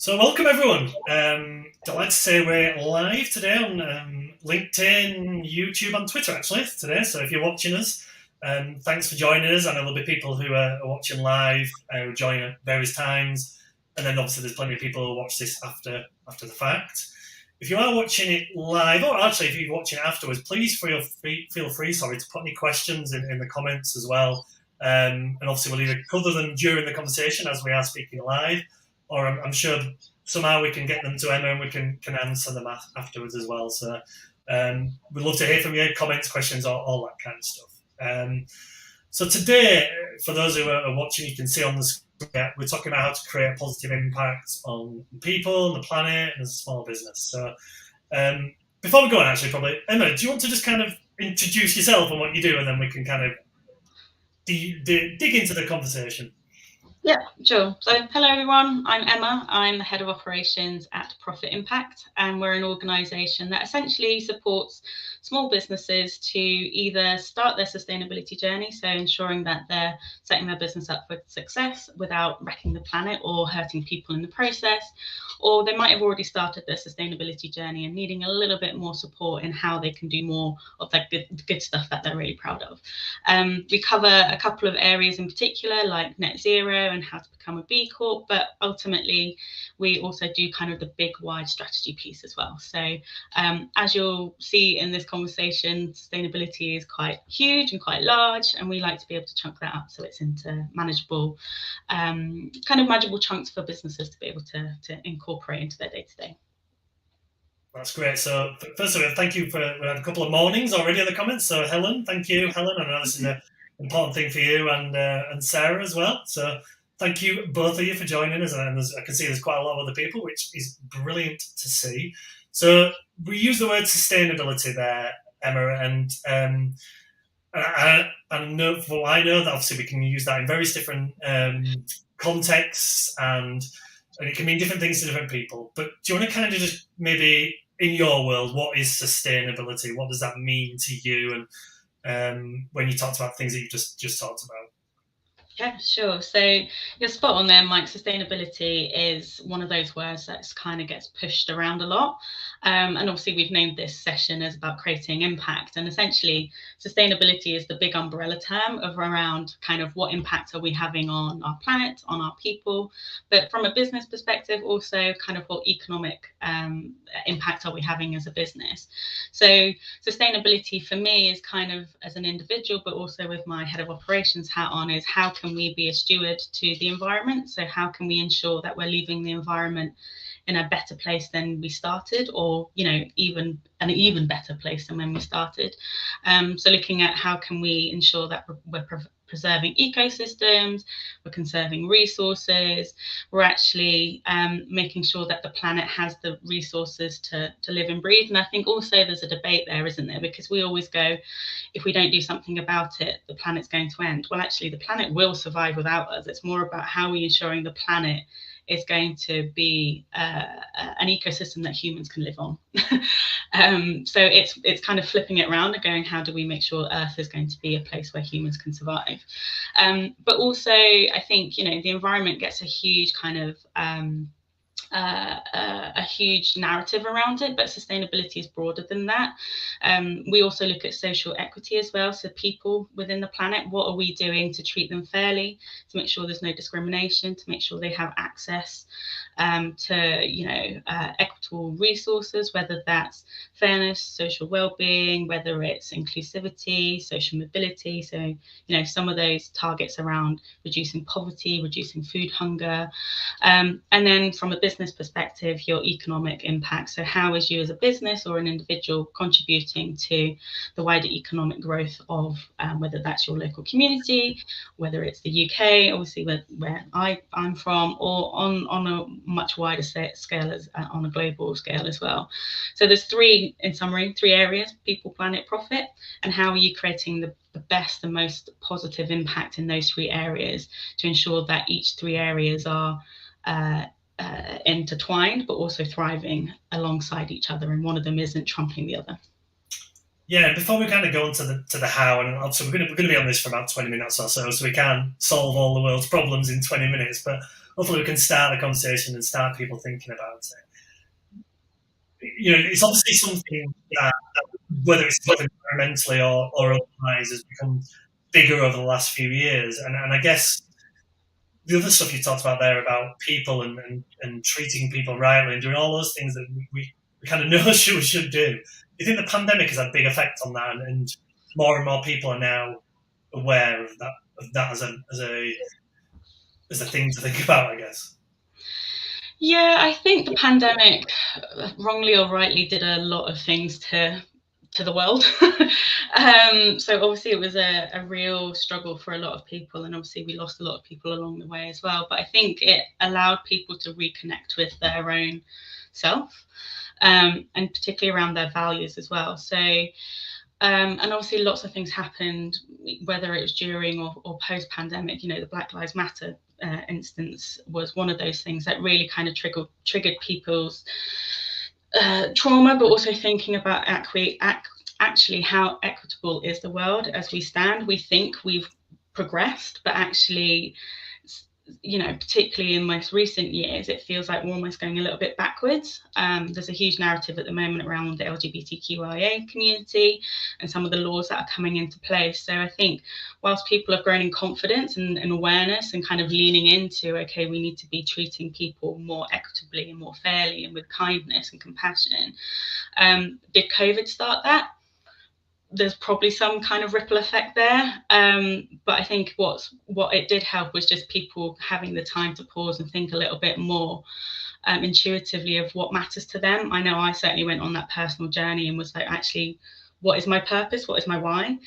So, welcome everyone. Delighted to say we're live today on LinkedIn, YouTube, and Twitter actually today. So, if you're watching us, thanks for joining us. I know there'll be people who are watching live, who join at various times, and then obviously there's plenty of people who watch this after the fact. If you are watching it live, or actually if you're watching it afterwards, please feel free to put any questions in the comments as well. And obviously we'll either cover them during the conversation as we are speaking live, or I'm sure somehow we can get them to Emma and we can answer them afterwards as well. So we'd love to hear from you, comments, questions, all that kind of stuff. So today, for those who are watching, you can see on the screen, we're talking about how to create a positive impact on people, the planet, and a small business. So before we go on, actually, probably, Emma, do you want to just kind of introduce yourself and what you do, and then we can kind of dig into the conversation? Yeah, sure. So hello everyone, I'm Emma. I'm the Head of Operations at Profit Impact, and we're an organisation that essentially supports small businesses to either start their sustainability journey, so ensuring that they're setting their business up for success without wrecking the planet or hurting people in the process, or they might have already started their sustainability journey and needing a little bit more support in how they can do more of that good stuff that they're really proud of. We cover a couple of areas in particular, like net zero and how to become a B Corp, but ultimately we also do kind of the big wide strategy piece as well. So as you'll see in this conversation, sustainability is quite huge and quite large, and we like to be able to chunk that up so it's into manageable chunks for businesses to be able to incorporate into their day-to-day. That's great. So first of all, thank you we had a couple of mornings already in the comments. So Helen, thank you, Helen. I know this is an important thing for you and Sarah as well. So thank you both of you for joining us. And I can see there's quite a lot of other people, which is brilliant to see. So we use the word sustainability there, Emma, and I know that obviously we can use that in various different contexts and it can mean different things to different people. But do you want to kind of just maybe, in your world, what is sustainability? What does that mean to you? And when you talked about things that you just talked about? Yeah, sure. So you're spot on there, Mike. Sustainability is one of those words that kind of gets pushed around a lot. And obviously we've named this session as about creating impact. And essentially sustainability is the big umbrella term of around kind of what impact are we having on our planet, on our people, but from a business perspective, also kind of what economic impact are we having as a business. So sustainability for me is kind of as an individual, but also with my head of operations hat on, is how can we be a steward to the environment? So how can we ensure that we're leaving the environment in a better place than we started, or even an even better place than when we started. So looking at how can we ensure that we're preserving ecosystems, we're conserving resources, we're actually making sure that the planet has the resources to live and breathe. And I think also there's a debate there, isn't there? Because we always go, if we don't do something about it, the planet's going to end. Well, actually, the planet will survive without us. It's more about how we're ensuring the planet is going to be an ecosystem that humans can live on. So it's kind of flipping it around and going, how do we make sure Earth is going to be a place where humans can survive? But also, I think, the environment gets a huge kind of a huge narrative around it, but sustainability is broader than that. We also look at social equity as well. So people within the planet, what are we doing to treat them fairly, to make sure there's no discrimination, to make sure they have access to equitable resources, whether that's fairness, social well-being, whether it's inclusivity, social mobility. So some of those targets around reducing poverty, reducing food hunger, and then from a business perspective, your economic impact. So how is you as a business or an individual contributing to the wider economic growth of whether that's your local community, whether it's the UK, obviously where I'm from, or on a much wider scale, as on a global scale as well. So there's three areas: people, planet, profit. And how are you creating the best, the most positive impact in those three areas to ensure that each three areas are intertwined, but also thriving alongside each other, and one of them isn't trumping the other. Yeah, before we kind of go into the how, and obviously we're going to be on this for about 20 minutes or so we can't solve all the world's problems in 20 minutes. But hopefully we can start the conversation and start people thinking about it. It's obviously something that whether it's environmentally or otherwise, has become bigger over the last few years. And I guess the other stuff you talked about there about people and treating people rightly and doing all those things that we kind of know we should do. You think the pandemic has had a big effect on that, and more people are now aware of that as a thing to think about, I guess. Yeah, I think the pandemic, wrongly or rightly, did a lot of things to the world. So obviously it was a real struggle for a lot of people, and obviously we lost a lot of people along the way as well. But I think it allowed people to reconnect with their own self, and particularly around their values as well. So and obviously lots of things happened, whether it was during or post-pandemic. The Black Lives Matter instance was one of those things that really kind of triggered people's trauma, but also thinking about actually how equitable is the world as we stand. We think we've progressed, but actually, particularly in most recent years, it feels like we're almost going a little bit backwards. There's a huge narrative at the moment around the LGBTQIA community and some of the laws that are coming into place. So I think whilst people have grown in confidence and awareness and kind of leaning into, okay, we need to be treating people more equitably and more fairly and with kindness and compassion. Did COVID start that? There's probably some kind of ripple effect there. But I think what it did help was just people having the time to pause and think a little bit more intuitively of what matters to them. I know I certainly went on that personal journey and was like, actually, what is my purpose? What is my why?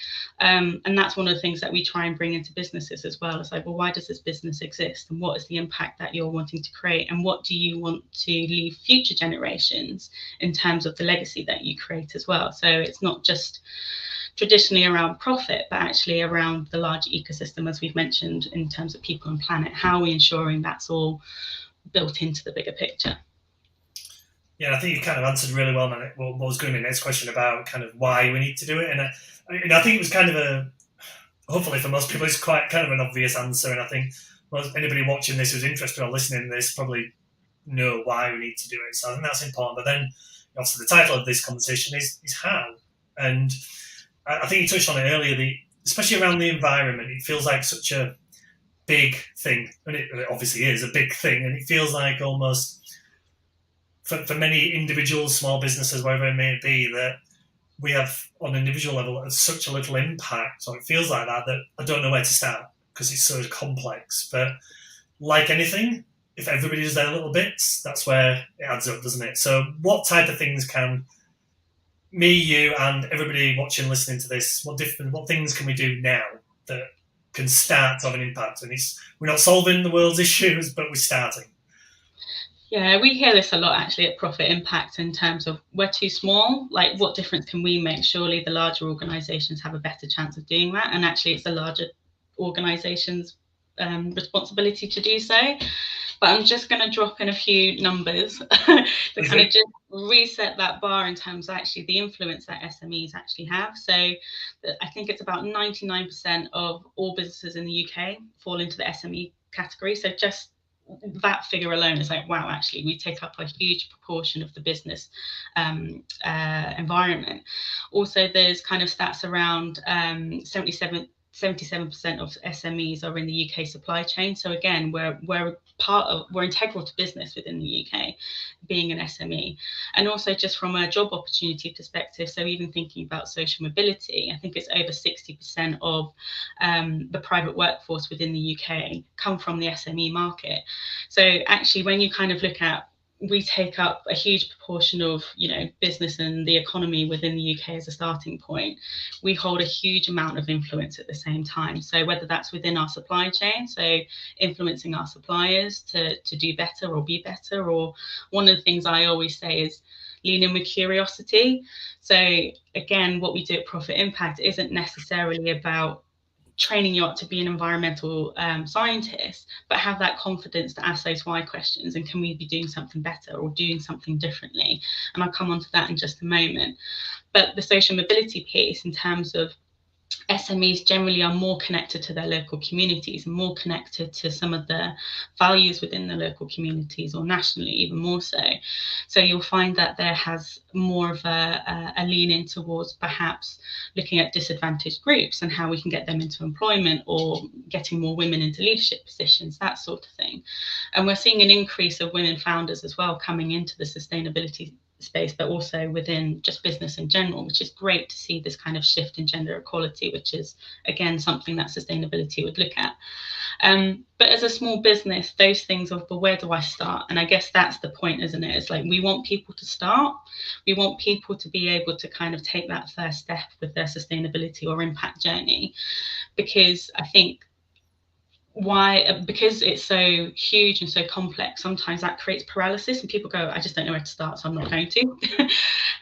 And that's one of the things that we try and bring into businesses as well. It's like, well, why does this business exist? And what is the impact that you're wanting to create? And what do you want to leave future generations in terms of the legacy that you create as well? So it's not just traditionally around profit, but actually around the larger ecosystem, as we've mentioned, in terms of people and planet. How are we ensuring that's all built into the bigger picture? Yeah, I think you kind of answered really well, man. What was going to be the next question about kind of why we need to do it, and I think it was kind of hopefully for most people, it's quite kind of an obvious answer, and I think anybody watching this who's interested or listening to this probably know why we need to do it. So I think that's important. But then, obviously, the title of this conversation is how, and I think you touched on it earlier. Especially around the environment, it feels like such a big thing, and it obviously is a big thing, and it feels like almost for many individuals, small businesses, wherever it may be, that we have on an individual level such a little impact, or it feels like that I don't know where to start because it's so complex. But like anything, if everybody does their little bits, that's where it adds up, doesn't it? So what type of things can me, you, and everybody watching, listening to this, what things can we do now that can start to have an impact? And we're not solving the world's issues, but we're starting. Yeah, we hear this a lot actually at Profit Impact in terms of we're too small. Like, what difference can we make? Surely the larger organisations have a better chance of doing that. And actually, it's the larger organisations' responsibility to do so. But I'm just going to drop in a few numbers to kind of just reset that bar in terms of actually the influence that SMEs actually have. So I think it's about 99% of all businesses in the UK fall into the SME category. So just that figure alone is like, wow, actually we take up a huge proportion of the business environment. Also, there's kind of stats around 77% of SMEs are in the UK supply chain. So again, we're integral to business within the UK, being an SME. And also just from a job opportunity perspective, so even thinking about social mobility, I think it's over 60% of the private workforce within the UK come from the SME market. So actually, when you kind of look at, we take up a huge proportion of, business and the economy within the UK as a starting point. We hold a huge amount of influence at the same time. So whether that's within our supply chain, so influencing our suppliers to do better or be better, or one of the things I always say is lean in with curiosity. So again, what we do at Profit Impact isn't necessarily about training you up to be an environmental scientist, but have that confidence to ask those why questions, and can we be doing something better or doing something differently? And I'll come on to that in just a moment. But the social mobility piece, in terms of SMEs generally are more connected to their local communities and more connected to some of the values within the local communities, or nationally even more so. So you'll find that there has more of a lean in towards perhaps looking at disadvantaged groups and how we can get them into employment, or getting more women into leadership positions, that sort of thing. And we're seeing an increase of women founders as well coming into the sustainability space, but also within just business in general, which is great to see this kind of shift in gender equality, which is again something that sustainability would look at. But as a small business, those things of, but where do I start? And I guess that's the point, isn't it? It's like, we want people to start. We want people to be able to kind of take that first step with their sustainability or impact journey, because I think because it's so huge and so complex, sometimes that creates paralysis and people go, I just don't know where to start, so I'm not going to.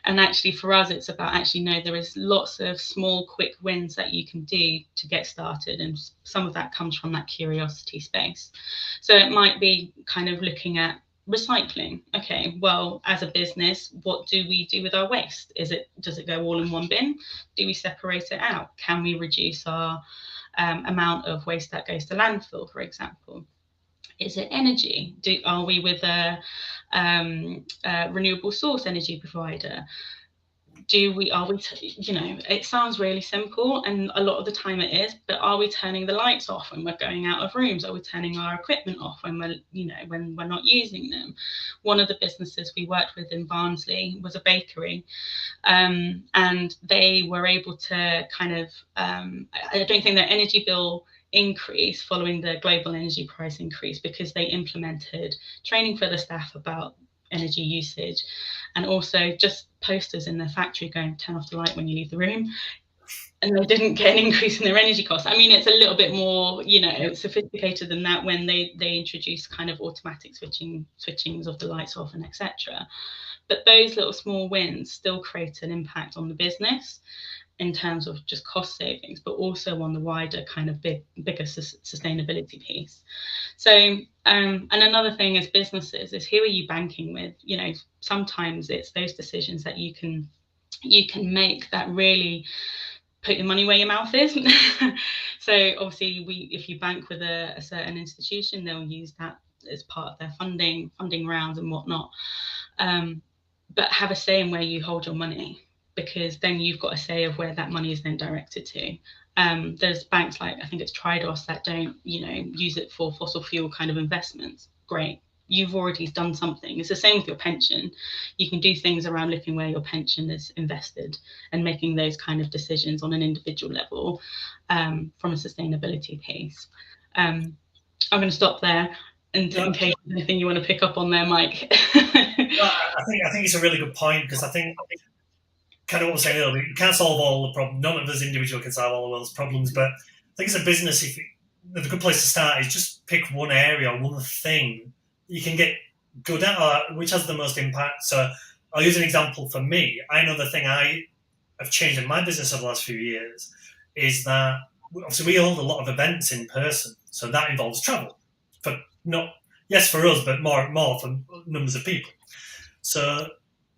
And actually for us, it's about actually, no, there is lots of small quick wins that you can do to get started, and some of that comes from that curiosity space. So it might be kind of looking at recycling. Okay, well, as a business, what do we do with our waste? Does it go all in one bin? Do we separate it out? Can we reduce our amount of waste that goes to landfill, for example? Is it energy? Are we with a renewable source energy provider? It sounds really simple, and a lot of the time it is, but are we turning the lights off when we're going out of rooms? Are we turning our equipment off when we're not using them? One of the businesses we worked with in Barnsley was a bakery, and they were able to kind of, I don't think their energy bill increased following the global energy price increase, because they implemented training for the staff about energy usage, and also just posters in their factory going, turn off the light when you leave the room. And they didn't get an increase in their energy costs. I mean, it's a little bit more, sophisticated than that when they introduce kind of automatic switchings of the lights off and etc. But those little small wins still create an impact on the business in terms of just cost savings, but also on the wider kind of bigger sustainability piece. So, and another thing as businesses is, who are you banking with? Sometimes it's those decisions that you can make that really put your money where your mouth is. So obviously, if you bank with a certain institution, they'll use that as part of their funding rounds and whatnot. But have a say in where you hold your money, because then you've got a say of where that money is then directed to. There's banks like, I think it's Tridos, that don't, use it for fossil fuel kind of investments. Great. You've already done something. It's the same with your pension. You can do things around looking where your pension is invested and making those kind of decisions on an individual level, from a sustainability piece. I'm going to stop there, and in case there's anything you want to pick up on there, Mike. I think it's a really good point, because I think kind of what I was saying earlier, you can't solve all the problems. None of us individually can solve all the world's problems, but I think as a business, the good place to start is just pick one area or one thing you can get good at, or which has the most impact. So I'll use an example for me. I know the thing I have changed in my business over the last few years is that obviously we hold a lot of events in person, so that involves travel. For us, but more for numbers of people. So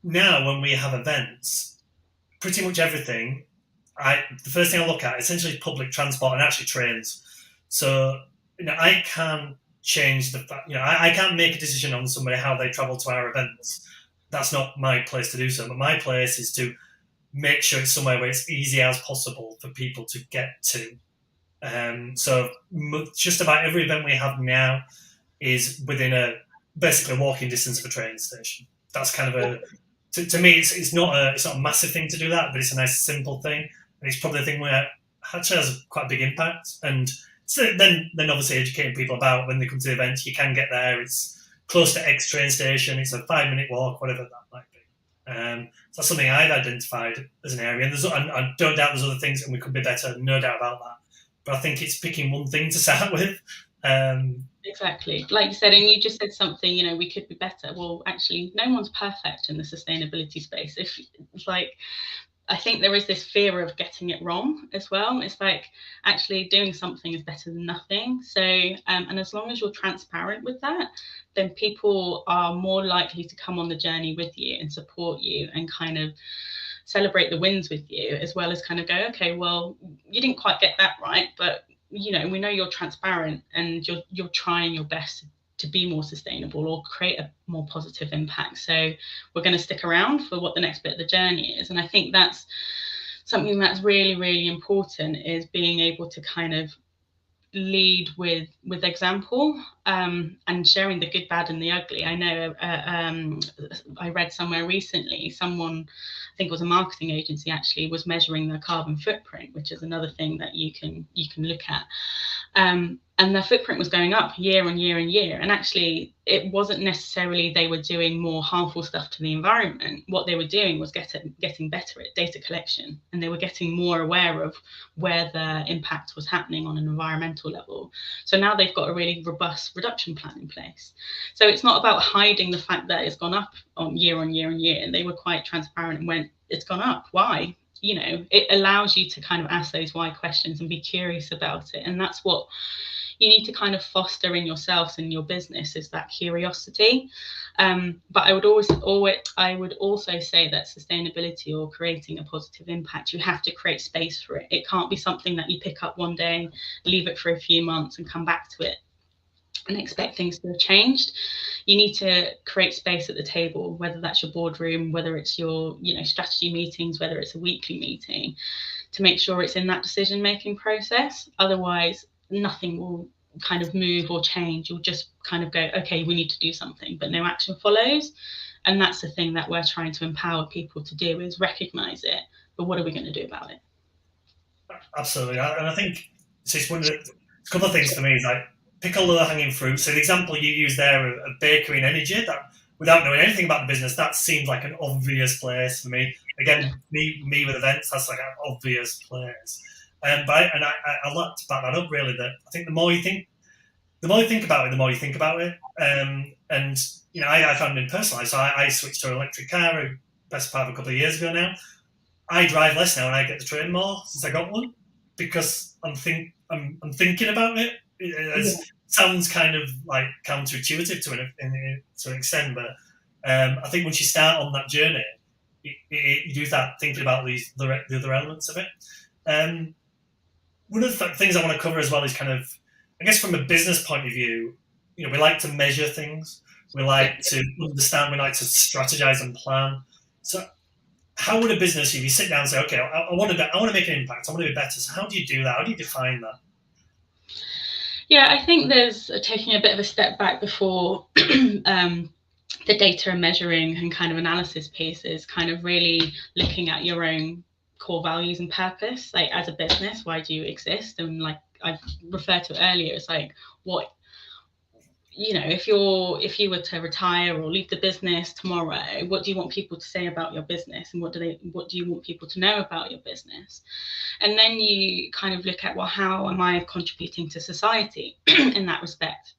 now when we have events, pretty much everything, the first thing I look at essentially is public transport and actually trains. So I can't change the fact, I can't make a decision on somebody how they travel to our events. That's not my place to do so. But my place is to make sure it's somewhere where it's easy as possible for people to get to. So just about every event we have now is within basically a walking distance of a train station. That's kind of to me, it's not a massive thing to do that, but it's a nice simple thing, and it's probably a thing where actually has quite a big impact. And so then obviously educating people about when they come to the event, you can get there. It's close to X train station. It's a 5-minute walk, whatever that might be. So that's something I've identified as an area, and I don't doubt there's other things, and we could be better, no doubt about that. But I think it's picking one thing to start with. Exactly, like you said, and you just said something, we could be better. Well, actually, no one's perfect in the sustainability space. If it's like, I think there is this fear of getting it wrong as well. It's like, actually doing something is better than nothing. So, and as long as you're transparent with that, then people are more likely to come on the journey with you and support you and kind of celebrate the wins with you, as well as kind of go, okay, well, you didn't quite get that right, but we know you're transparent and you're trying your best to be more sustainable or create a more positive impact. So we're going to stick around for what the next bit of the journey is. And I think that's something that's really, really important, is being able to kind of lead with example, and sharing the good, bad and the ugly. I know I read somewhere recently, someone, I think it was a marketing agency actually, was measuring their carbon footprint, which is another thing that you can look at. And their footprint was going up year on year and year. And actually, it wasn't necessarily they were doing more harmful stuff to the environment. What they were doing was getting better at data collection, and they were getting more aware of where the impact was happening on an environmental level. So now they've got a really robust reduction plan in place. So it's not about hiding the fact that it's gone up on year and year. And they were quite transparent and went, it's gone up. Why? It allows you to kind of ask those why questions and be curious about it. And that's what you need to kind of foster in yourselves and your business, is that curiosity. But I would also say that sustainability, or creating a positive impact, you have to create space for it. It can't be something that you pick up one day, leave it for a few months and come back to it and expect things to have changed. You need to create space at the table, whether that's your boardroom, whether it's your strategy meetings, whether it's a weekly meeting, to make sure it's in that decision-making process. Otherwise, nothing will kind of move or change. You'll just kind of go, okay, we need to do something, but no action follows. And that's the thing that we're trying to empower people to do, is recognize it, but what are we going to do about it? Absolutely. And I think it's one of a couple of things for me is like, pick a low-hanging fruit. So the example you used there of bakery and energy, that without knowing anything about the business, that seems like an obvious place for me. Again, me with events, that's like an obvious place. But I like to back that up, really, that I think the more you think about it, the more you think about it. And I found it personally. So I switched to an electric car the best part of a couple of years ago now. I drive less now, and I get the train more since I got one, because I'm thinking about it. It sounds kind of like counterintuitive to an extent, but I think once you start on that journey, you do start thinking about the other elements of it. One of the things I want to cover as well is kind of, I guess, from a business point of view, we like to measure things. We like to understand. We like to strategize and plan. So, how would a business, if you sit down and say, okay, I want to make an impact, I want to be better. So, how do you do that? How do you define that? Yeah, I think there's taking a bit of a step back before the data and measuring and kind of analysis piece, is kind of really looking at your own core values and purpose. Like, as a business, why do you exist? And like I referred to earlier, it's like, what, if you were to retire or leave the business tomorrow, what do you want people to say about your business, and what do you want people to know about your business? And then you kind of look at, well, how am I contributing to society in that respect?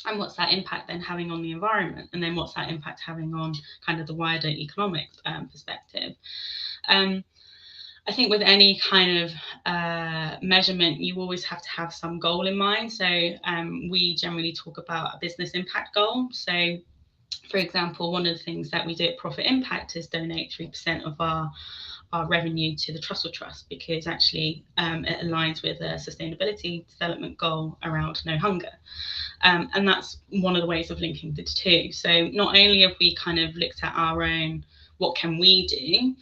And what's that impact then having on the environment? And then what's that impact having on kind of the wider economic perspective? I think with any kind of measurement, you always have to have some goal in mind. So we generally talk about a business impact goal. So, for example, one of the things that we do at Profit Impact is donate 3% of our revenue to the Trussell Trust, because actually it aligns with a sustainability development goal around no hunger. And that's one of the ways of linking the two. So not only have we kind of looked at our own, what can we do,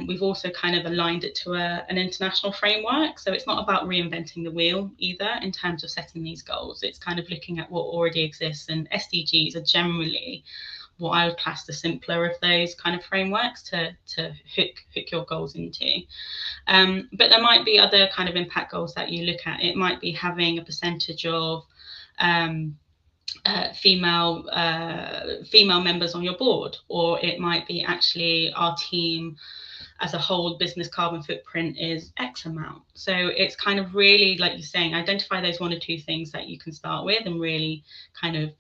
we've also kind of aligned it to an international framework. So it's not about reinventing the wheel either in terms of setting these goals. It's kind of looking at what already exists, and SDGs are generally what I would class the simpler of those kind of frameworks to hook your goals into. But there might be other kind of impact goals that you look at. It might be having a percentage of female members on your board, or it might be actually our team as a whole business carbon footprint is X amount. So it's kind of really, like you're saying, identify those one or two things that you can start with and really kind of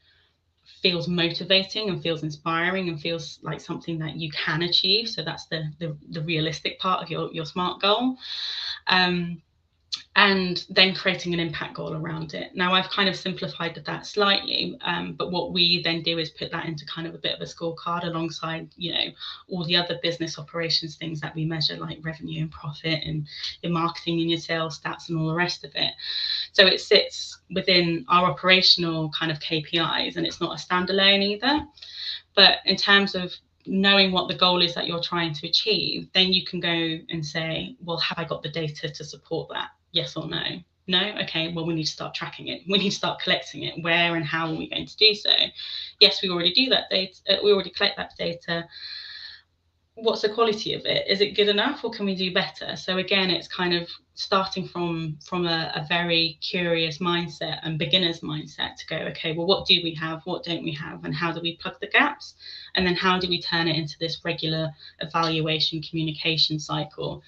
feels motivating and feels inspiring and feels like something that you can achieve. So that's the realistic part of your SMART goal. and then creating an impact goal around it. Now, I've kind of simplified that slightly, but what we then do is put that into kind of a bit of a scorecard alongside, all the other business operations things that we measure, like revenue and profit and your marketing and your sales stats and all the rest of it. So it sits within our operational kind of KPIs, and it's not a standalone either. But in terms of knowing what the goal is that you're trying to achieve, then you can go and say, well, have I got the data to support that? Yes or no? No? Okay, well, we need to start tracking it. We need to start collecting it. Where and how are we going to do so? Yes, we already do that data. We already collect that data. What's the quality of it? Is it good enough, or can we do better? So again, it's kind of starting from a very curious mindset and beginner's mindset to go, okay, well, what do we have? What don't we have? And how do we plug the gaps? And then how do we turn it into this regular evaluation communication cycle?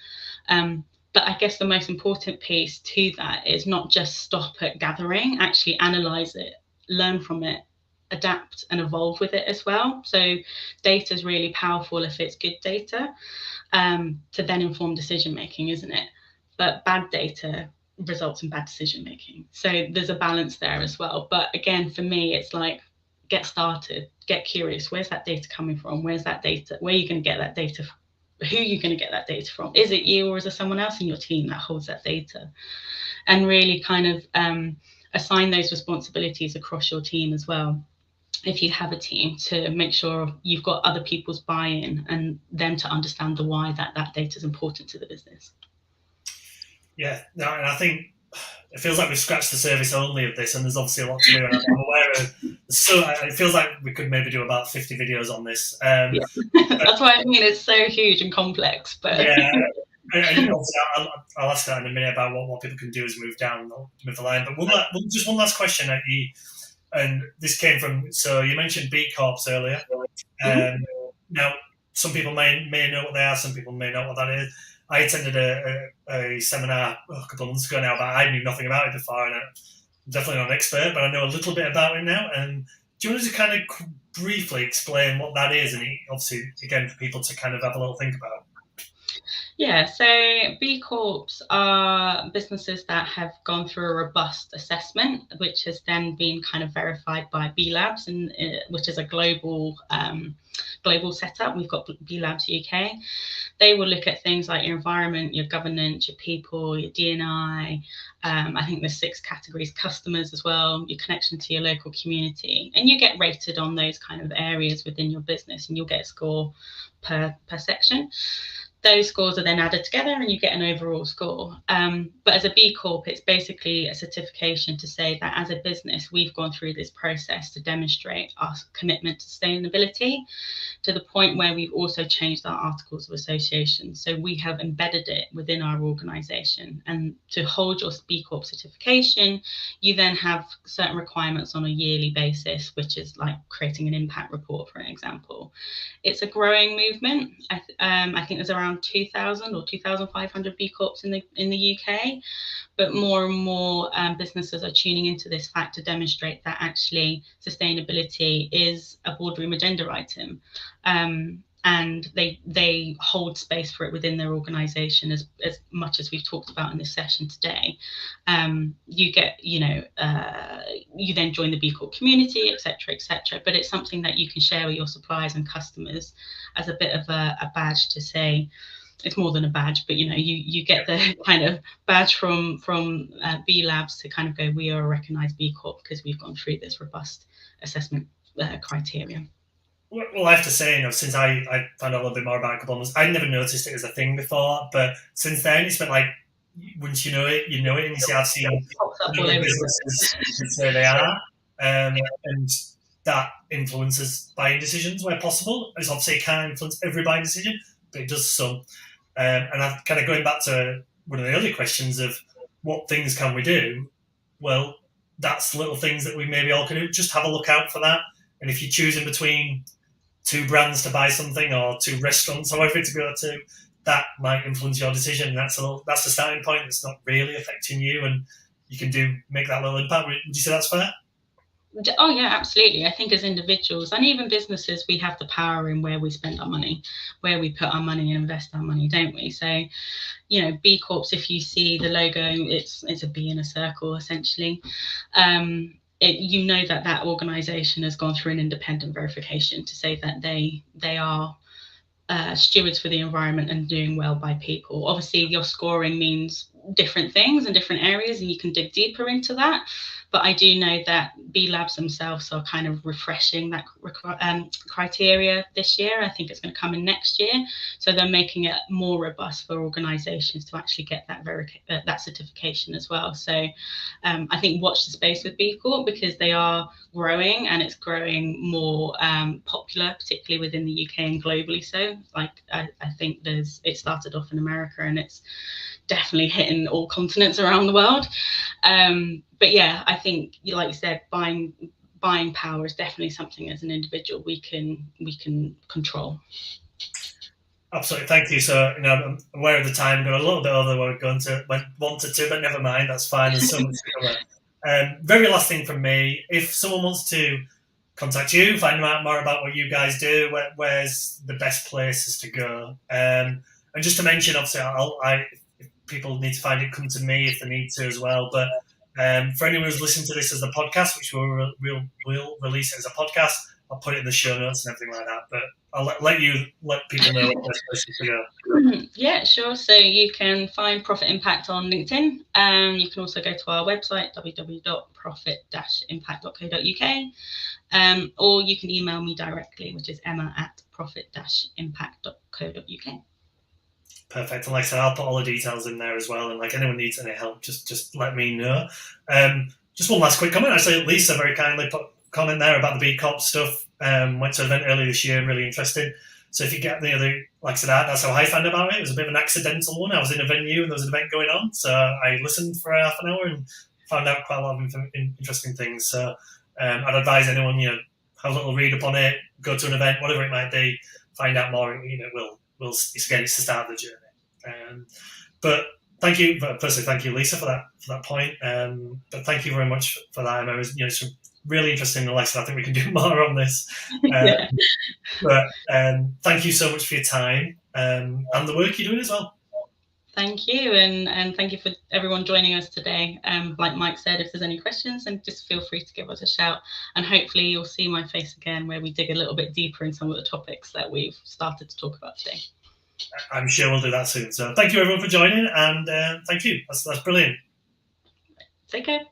But I guess the most important piece to that is not just stop at gathering, actually analyze it, learn from it, adapt and evolve with it as well. So data is really powerful if it's good data, to then inform decision making, isn't it? But bad data results in bad decision making. So there's a balance there as well. But again, for me, it's like, get started, get curious. Where's that data coming from? Where's that data? Where are you going to get that data from? Who are you going to get that data from? Is it you, or is there someone else in your team that holds that data? And really kind of assign those responsibilities across your team as well, if you have a team, to make sure you've got other people's buy-in and them to understand the why that data is important to the business. Yeah, no, and I think it feels like we've scratched the surface only of this, and there's obviously a lot to do. And I'm aware of, so it feels like we could maybe do about 50 videos on this. Yeah. That's why I mean it's so huge and complex. But yeah, and I'll ask that in a minute about what people can do as move the line. But just one last question at you, and this came from. So you mentioned B Corps earlier. Now, some people may know what they are. Some people may not know what that is. I attended a seminar a couple of months ago now, but I knew nothing about it before, and I'm definitely not an expert, but I know a little bit about it now. And do you want to kind of briefly explain what that is, and obviously, again, for people to kind of have a little think about? Yeah, so B Corps are businesses that have gone through a robust assessment, which has then been kind of verified by B Labs, and which is a global setup. We've got B Labs UK. They will look at things like your environment, your governance, your people, your D&I. I think there's 6 categories, customers as well, your connection to your local community, and you get rated on those kind of areas within your business, and you'll get a score per section. Those scores are then added together and you get an overall score. But as a B Corp, it's basically a certification to say that as a business, we've gone through this process to demonstrate our commitment to sustainability, to the point where we've also changed our articles of association. So we have embedded it within our organization. And to hold your B Corp certification, you then have certain requirements on a yearly basis, which is like creating an impact report, for example. It's a growing movement. I think there's around 2,000 or 2,500 B Corps in the UK, but more and more businesses are tuning into this fact to demonstrate that actually sustainability is a boardroom agenda item, and they hold space for it within their organisation as much as we've talked about in this session today. You get, you then join the B Corp community, etc., etc. But it's something that you can share with your suppliers and customers as a bit of a badge to say. It's more than a badge, but you get the kind of badge from B Labs to kind of go, we are a recognised B Corp because we've gone through this robust assessment criteria. Well, I have to say, since I found out a little bit more about it a couple of months, I never noticed it as a thing before, but since then it's been like, once you know it, and you see, I've seen businesses say they are, and that influences buying decisions where possible. It's obviously it can't influence every buying decision, but it does some. And I'm kind of going back to one of the earlier questions of what things can we do? Well, that's little things that we maybe all can do. Just have a look out for that. And if you're choosing between 2 brands to buy something or 2 restaurants, however to go to, that might influence your decision. That's the starting point. It's not really affecting you, and you can make that little impact. Would you say that's fair? Oh yeah, absolutely. I think as individuals and even businesses, we have the power in where we spend our money, where we put our money and invest our money, don't we? So, B Corps, if you see the logo, it's a bee in a circle essentially. That organization has gone through an independent verification to say that they are stewards for the environment and doing well by people. Obviously, your scoring means different things in different areas, and you can dig deeper into that. But I do know that B Labs themselves are kind of refreshing that criteria this year. I think it's going to come in next year. So they're making it more robust for organisations to actually get that certification as well. So I think watch the space with B Corp because they are growing and it's growing more popular, particularly within the UK and globally. So I think it started off in America and it's definitely hitting all continents around the world. But yeah, I think, like you said, buying power is definitely something as an individual we can control. Absolutely, thank you. So, I'm aware of the time, going a little bit over what we're wanted to, but never mind, that's fine. There's so much to cover. Very last thing from me: if someone wants to contact you, find out more about what you guys do, where's the best places to go? And just to mention, obviously, if people need to find it, come to me if they need to as well. But for anyone who's listening to this as a podcast, which we'll release it as a podcast, I'll put it in the show notes and everything like that. But I'll let people know what best places to go. Yeah, sure. So you can find Profit Impact on LinkedIn. You can also go to our website, www.profit-impact.co.uk. Or you can email me directly, which is emma@profit-impact.co.uk. Perfect. And like I said, I'll put all the details in there as well. And like anyone needs any help, just let me know. Just one last quick comment. Actually, Lisa very kindly put a comment there about the B Corp stuff. Went to an event earlier this year, really interesting. So if you get like I said, that's how I found out about it. It was a bit of an accidental one. I was in a venue and there was an event going on. So I listened for half an hour and found out quite a lot of interesting things. So I'd advise anyone, have a little read up on it, go to an event, whatever it might be, find out more. It's the start of the journey. But thank you, firstly, thank you, Lisa, for that point. But thank you very much for that. And it was, it's really interesting. Like I said, I think we can do more on this. Yeah. But thank you so much for your time and the work you're doing as well. Thank you, and thank you for everyone joining us today. Like Mike said, if there's any questions, then just feel free to give us a shout, and hopefully you'll see my face again where we dig a little bit deeper in some of the topics that we've started to talk about today. I'm sure we'll do that soon. So thank you everyone for joining, and thank you. That's brilliant. Take care.